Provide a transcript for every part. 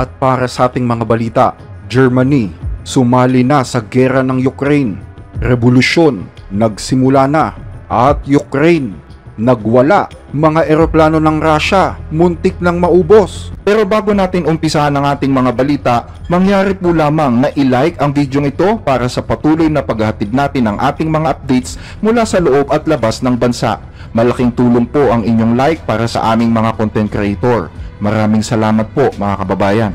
At para sa ating mga balita, Germany sumali na sa gera ng Ukraine. Revolusyon nagsimula na at Ukraine nagwala. Mga eroplano ng Russia muntik nang maubos. Pero bago natin umpisahan ang ating mga balita, mangyari po lamang na i-like ang video ito para sa patuloy na paghahatid natin ng ating mga updates mula sa loob at labas ng bansa. Malaking tulong po ang inyong like para sa aming mga content creator. Maraming salamat po mga kababayan.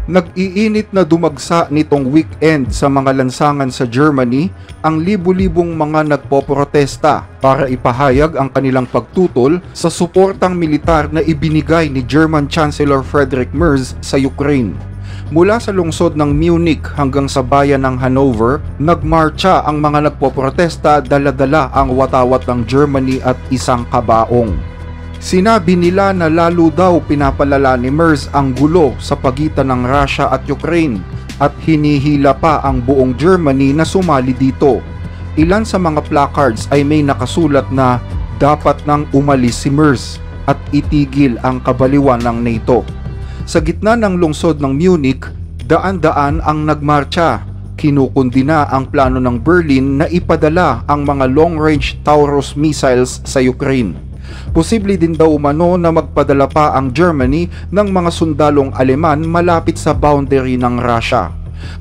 Nag-iinit na dumagsa nitong weekend sa mga lansangan sa Germany ang libu-libong mga nagpoprotesta para ipahayag ang kanilang pagtutol sa suportang militar na ibinigay ni German Chancellor Friedrich Merz sa Ukraine. Mula sa lungsod ng Munich hanggang sa bayan ng Hanover, nagmarcha ang mga nagpoprotesta, dala-dala ang watawat ng Germany at isang kabaong. Sinabi nila na lalo daw pinapalala ni Merz ang gulo sa pagitan ng Russia at Ukraine at hinihila pa ang buong Germany na sumali dito. Ilan sa mga placards ay may nakasulat na dapat nang umalis si Merz at itigil ang kabaliwan ng NATO. Sa gitna ng lungsod ng Munich, daan-daan ang nagmarcha. Kinukundina ang plano ng Berlin na ipadala ang mga long-range Taurus missiles sa Ukraine. Posible din daw umano na magpadala pa ang Germany ng mga sundalong Aleman malapit sa boundary ng Russia.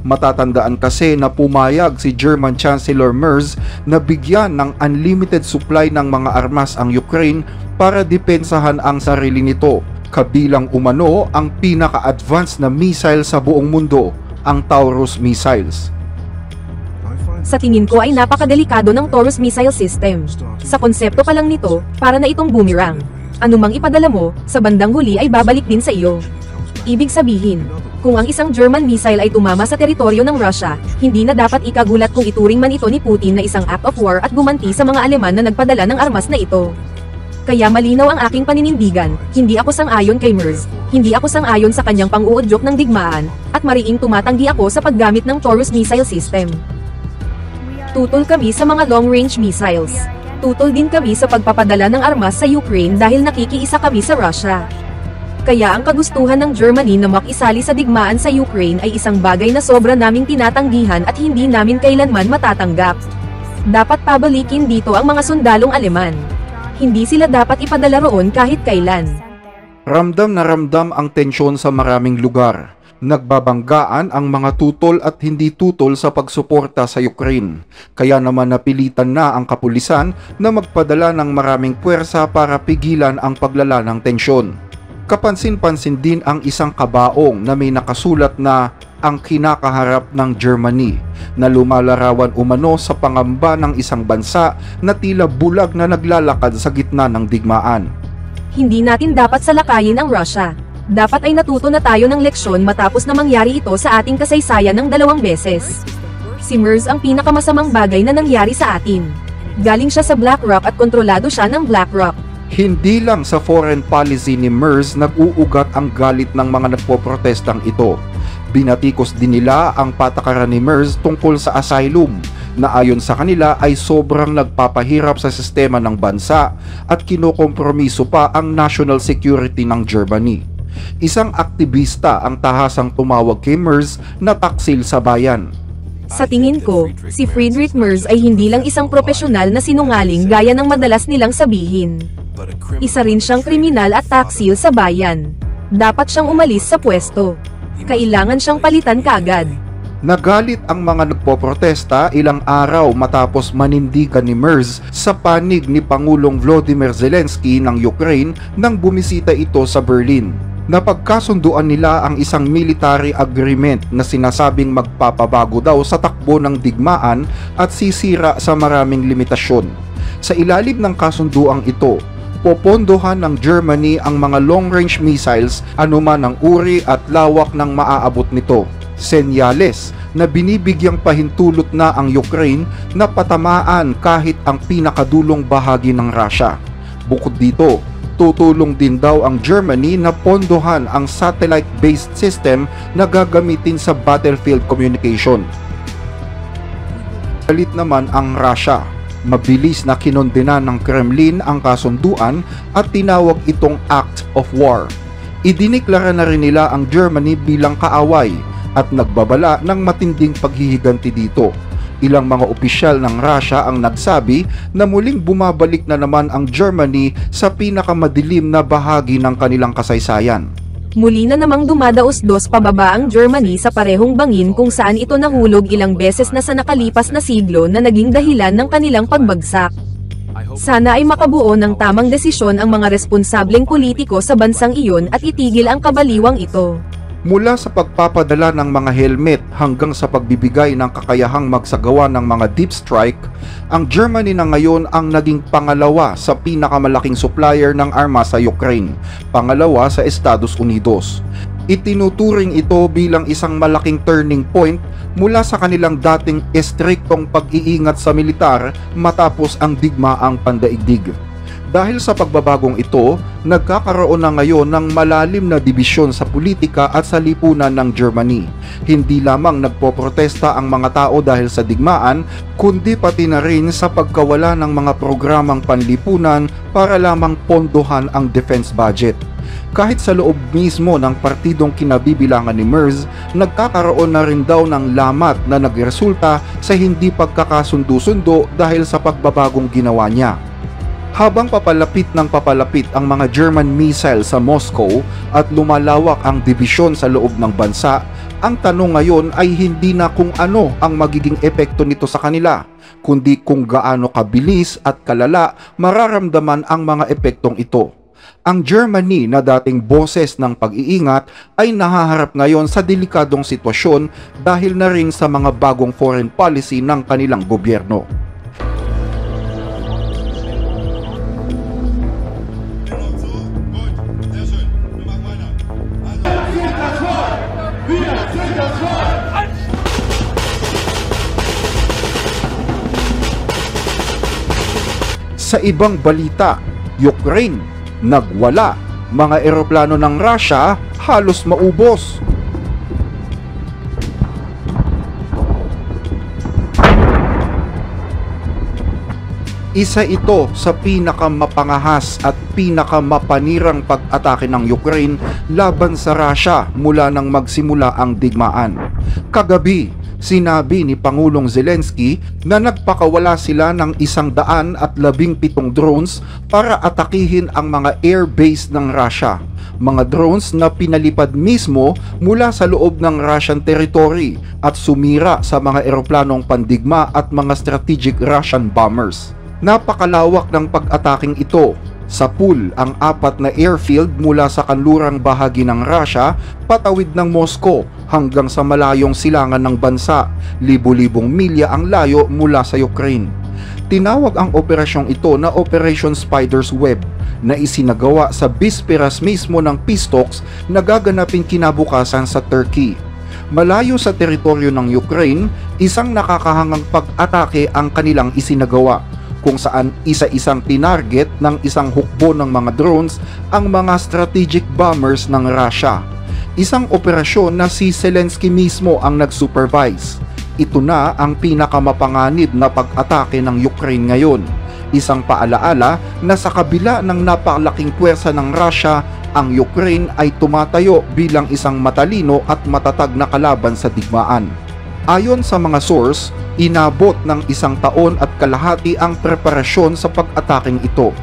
Matatandaan kasi na pumayag si German Chancellor Merz na bigyan ng unlimited supply ng mga armas ang Ukraine para depensahan ang sarili nito, kabilang umano ang pinaka-advanced na missile sa buong mundo, ang Taurus missiles. Sa tingin ko ay napakadelikado ng Taurus missile system. Sa konsepto pa lang nito, para na itong boomerang. Anumang ipadala mo, sa bandang huli ay babalik din sa iyo. Ibig sabihin, kung ang isang German missile ay tumama sa teritoryo ng Russia, hindi na dapat ikagulat kung ituring man ito ni Putin na isang act of war at gumanti sa mga Aleman na nagpadala ng armas na ito. Kaya malinaw ang aking paninindigan, hindi ako sang-ayon kay Merz, hindi ako sang-ayon sa kanyang pang-uudyok ng digmaan, at mariing tumatanggi ako sa paggamit ng Taurus missile system. Tutol kami sa mga long-range missiles. Tutol din kami sa pagpapadala ng armas sa Ukraine dahil nakikiisa kami sa Russia. Kaya ang kagustuhan ng Germany na makisali sa digmaan sa Ukraine ay isang bagay na sobra naming tinatanggihan at hindi namin kailanman matatanggap. Dapat pabalikin dito ang mga sundalong Aleman. Hindi sila dapat ipadala roon kahit kailan. Ramdam na ramdam ang tensyon sa maraming lugar. Nagbabanggaan ang mga tutol at hindi tutol sa pagsuporta sa Ukraine. Kaya naman napilitan na ang kapulisan na magpadala ng maraming puwersa para pigilan ang paglala ng tensyon. Kapansin-pansin din ang isang kabaong na may nakasulat na ang kinakaharap ng Germany, na lumalarawan umano sa pangamba ng isang bansa na tila bulag na naglalakad sa gitna ng digmaan. Hindi natin dapat salakayin ang Russia. Dapat ay natuto na tayo ng leksyon matapos na mangyari ito sa ating kasaysayan ng 2 beses. Si Merz ang pinakamasamang bagay na nangyari sa atin. Galing siya sa BlackRock at kontrolado siya ng BlackRock. Hindi lang sa foreign policy ni Merz nag-uugat ang galit ng mga nagpoprotestang ito. Binatikos din nila ang patakaran ni Merz tungkol sa asylum, na ayon sa kanila ay sobrang nagpapahirap sa sistema ng bansa at kinokompromiso pa ang national security ng Germany. Isang aktivista ang tahasang tumawag kay Merz na taksil sa bayan. Sa tingin ko, si Friedrich Merz ay hindi lang isang profesional na sinungaling gaya ng madalas nilang sabihin. Isa rin siyang kriminal at taksil sa bayan. Dapat siyang umalis sa pwesto. Kailangan siyang palitan kaagad. Nagalit ang mga nagpoprotesta ilang araw matapos manindigan ni Merz sa panig ni Pangulong Volodymyr Zelensky ng Ukraine nang bumisita ito sa Berlin. Napagkasunduan nila ang isang military agreement na sinasabing magpapabago daw sa takbo ng digmaan at sisira sa maraming limitasyon. Sa ilalim ng kasunduang ito, popondohan ng Germany ang mga long-range missiles anuman ang uri at lawak ng maaabot nito. Senyales na binibigyang pahintulot na ang Ukraine na patamaan kahit ang pinakadulong bahagi ng Russia. Bukod dito, tutulong din daw ang Germany na pondohan ang satellite-based system na gagamitin sa battlefield communication. Galit naman ang Russia. Mabilis na kinondena ng Kremlin ang kasunduan at tinawag itong act of war. Idiniklara na rin nila ang Germany bilang kaaway at nagbabala ng matinding paghihiganti dito. Ilang mga opisyal ng Russia ang nagsabi na muling bumabalik na naman ang Germany sa pinakamadilim na bahagi ng kanilang kasaysayan. Muli na namang dumadaos-dos pababa ang Germany sa parehong bangin kung saan ito nahulog ilang beses na sa nakalipas na siglo na naging dahilan ng kanilang pagbagsak. Sana ay makabuo ng tamang desisyon ang mga responsableng politiko sa bansang iyon at itigil ang kabaliwang ito. Mula sa pagpapadala ng mga helmet hanggang sa pagbibigay ng kakayahang magsagawa ng mga deep strike, ang Germany na ngayon ang naging pangalawa sa pinakamalaking supplier ng armas sa Ukraine, pangalawa sa Estados Unidos. Itinuturing ito bilang isang malaking turning point mula sa kanilang dating estriktong pag-iingat sa militar matapos ang digmaang pandaigdig. Dahil sa pagbabagong ito, nagkakaroon na ngayon ng malalim na dibisyon sa politika at sa lipunan ng Germany. Hindi lamang nagpoprotesta ang mga tao dahil sa digmaan, kundi pati na rin sa pagkawala ng mga programang panlipunan para lamang pondohan ang defense budget. Kahit sa loob mismo ng partidong kinabibilangan ni Merz, nagkakaroon na rin daw ng lamat na nagresulta sa hindi pagkakasundo-sundo dahil sa pagbabagong ginawa niya. Habang papalapit ng papalapit ang mga German missile sa Moscow at lumalawak ang dibisyon sa loob ng bansa, ang tanong ngayon ay hindi na kung ano ang magiging epekto nito sa kanila, kundi kung gaano kabilis at kalala mararamdaman ang mga epektong ito. Ang Germany na dating boses ng pag-iingat ay nahaharap ngayon sa delikadong sitwasyon dahil na rin sa mga bagong foreign policy ng kanilang gobyerno. Sa ibang balita, Ukraine, nagwala. Mga eroplano ng Russia halos maubos. Isa ito sa pinakamapangahas at pinakamapanirang pag-atake ng Ukraine laban sa Russia mula nang magsimula ang digmaan. Kagabi, sinabi ni Pangulong Zelensky na nagpakawala sila ng 117 drones para atakihin ang mga air base ng Russia. Mga drones na pinalipad mismo mula sa loob ng Russian territory at sumira sa mga eroplanong pandigma at mga strategic Russian bombers. Napakalawak ng pag-ataking ito. Sa pool ang 4 na airfield mula sa kanlurang bahagi ng Russia patawid ng Moscow hanggang sa malayong silangan ng bansa, libu-libong milya ang layo mula sa Ukraine. Tinawag ang operasyong ito na Operation Spider's Web na isinagawa sa bisperas mismo ng peace talks na gaganapin kinabukasan sa Turkey. Malayo sa teritoryo ng Ukraine, isang nakakahangang pag-atake ang kanilang isinagawa, kung saan isa-isang tinarget ng isang hukbo ng mga drones ang mga strategic bombers ng Russia. Isang operasyon na si Zelensky mismo ang nag-supervise. Ito na ang pinakamapanganib na pag-atake ng Ukraine ngayon. Isang paalaala na sa kabila ng napakalaking puwersa ng Russia, ang Ukraine ay tumatayo bilang isang matalino at matatag na kalaban sa digmaan. Ayon sa mga source, inabot ng 1 taon at kalahati ang preparasyon sa pag-ataking ito.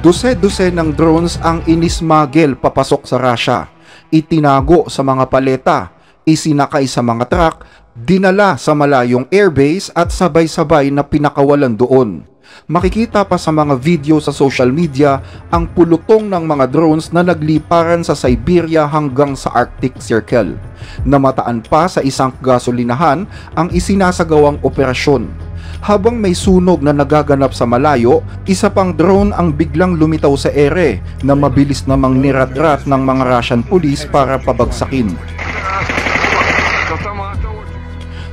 Dose-dose ng drones ang inismagel papasok sa Russia. Itinago sa mga paleta, isinakay sa mga truck, dinala sa malayong airbase at sabay-sabay na pinakawalan doon. Makikita pa sa mga video sa social media ang pulutong ng mga drones na nagliparan sa Siberia hanggang sa Arctic Circle. Namataan pa sa isang gasolinahan ang isinasagawang operasyon. Habang may sunog na nagaganap sa malayo, isa pang drone ang biglang lumitaw sa ere na mabilis namang niradrat ng mga Russian police para pabagsakin.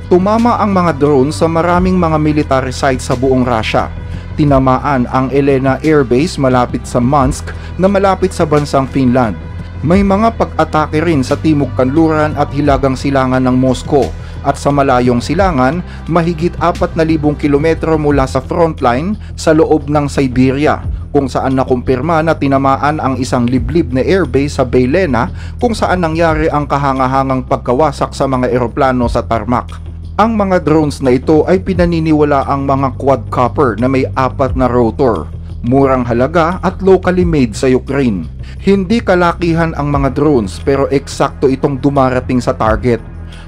Tumama ang mga drone sa maraming mga military sites sa buong Russia. Tinamaan ang Elena Air Base malapit sa Minsk na malapit sa bansang Finland. May mga pag-atake rin sa Timog Kanluran at Hilagang Silangan ng Moscow at sa malayong silangan, mahigit 4,000 kilometro mula sa frontline sa loob ng Siberia, kung saan nakumpirma na tinamaan ang isang liblib na airbase sa Baylena kung saan nangyari ang kahangahangang pagkawasak sa mga eroplano sa tarmac. Ang mga drones na ito ay pinaniniwala ang mga quadcopter na may 4 na rotor, murang halaga at locally made sa Ukraine. Hindi kalakihan ang mga drones pero eksakto itong dumarating sa target.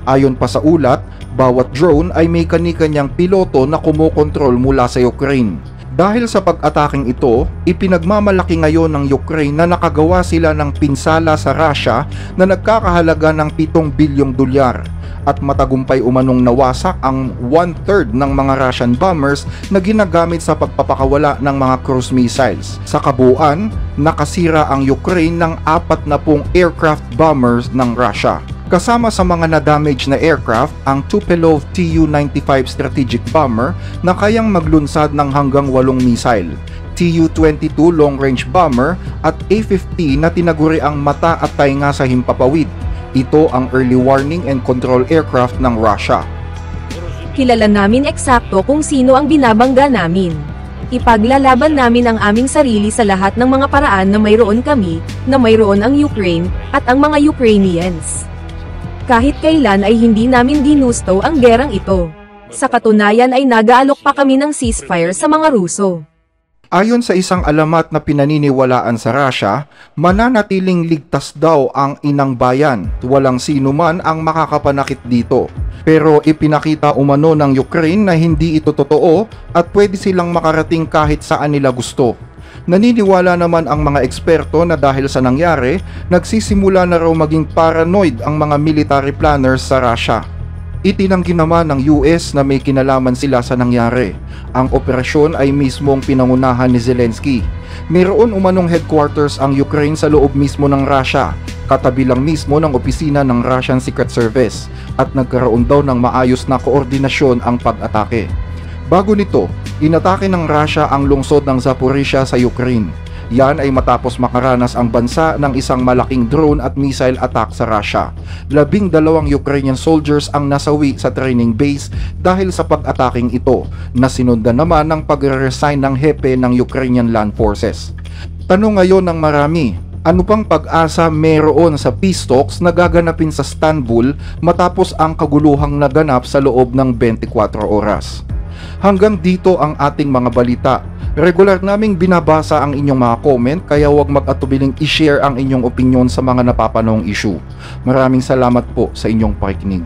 Ayon pa sa ulat, bawat drone ay may kani-kanyang piloto na kumokontrol mula sa Ukraine. Dahil sa pag-ataking ito, ipinagmamalaki ngayon ng Ukraine na nakagawa sila ng pinsala sa Russia na nagkakahalaga ng 7 bilyong dolyar at matagumpay umanong nawasak ang 1/3 ng mga Russian bombers na ginagamit sa pagpapakawala ng mga cruise missiles. Sa kabuuan, nakasira ang Ukraine ng 40 aircraft bombers ng Russia. Kasama sa mga na-damage na aircraft ang Tupolev Tu-95 strategic bomber na kayang maglunsad ng hanggang 8 missile, Tu-22 long-range bomber at A-50 na tinaguri ang mata at tainga sa himpapawid. Ito ang early warning and control aircraft ng Russia. Kilala namin eksakto kung sino ang binabangga namin. Ipaglalaban namin ang aming sarili sa lahat ng mga paraan na mayroon kami, na mayroon ang Ukraine, at ang mga Ukrainians. Kahit kailan ay hindi namin ginusto ang gerang ito. Sa katunayan ay nag-aalok pa kami ng ceasefire sa mga Ruso. Ayon sa isang alamat na pinaniniwalaan sa Russia, mananatiling ligtas daw ang inang bayan. Walang sino man ang makakapanakit dito. Pero ipinakita umano ng Ukraine na hindi ito totoo at pwede silang makarating kahit saan nila gusto. Naniniwala naman ang mga eksperto na dahil sa nangyari, nagsisimula na raw maging paranoid ang mga military planners sa Russia. Itinanggi naman ng US na may kinalaman sila sa nangyari. Ang operasyon ay mismong pinangunahan ni Zelensky. Mayroon umanong headquarters ang Ukraine sa loob mismo ng Russia, katabi lang mismo ng opisina ng Russian Secret Service, at nagkaroon daw ng maayos na koordinasyon ang pag-atake. Bago nito, inatake ng Russia ang lungsod ng Zaporizhia sa Ukraine. Yan ay matapos makaranas ang bansa ng isang malaking drone at missile attack sa Russia. 12 Ukrainian soldiers ang nasawi sa training base dahil sa pag-ataking ito, na sinundan naman ng pagre-resign ng hepe ng Ukrainian Land Forces. Tanong ngayon ng marami, ano pang pag-asa meron sa peace talks na gaganapin sa Istanbul matapos ang kaguluhang naganap sa loob ng 24 oras? Hanggang dito ang ating mga balita. Regular naming binabasa ang inyong mga comment, kaya huwag mag-atubiling i-share ang inyong opinion sa mga napapanahong issue. Maraming salamat po sa inyong pakikinig.